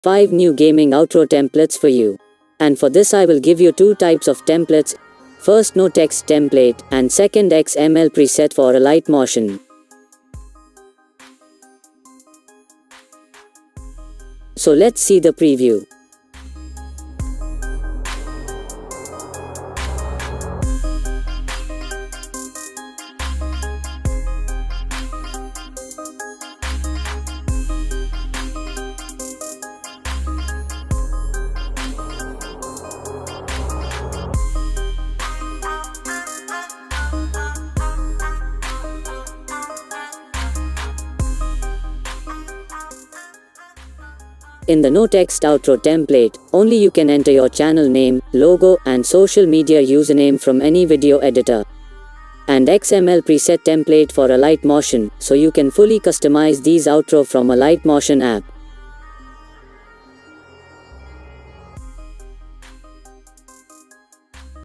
5 new gaming outro templates for you. And for this I will give you 2 types of templates. First, no text template, and second, XML preset for alight motion. So let's see the preview. In the no text outro template, only you can enter your channel name, logo, and social media username from any video editor. And XML preset template for alight motion, so you can fully customize these outro from alight motion app.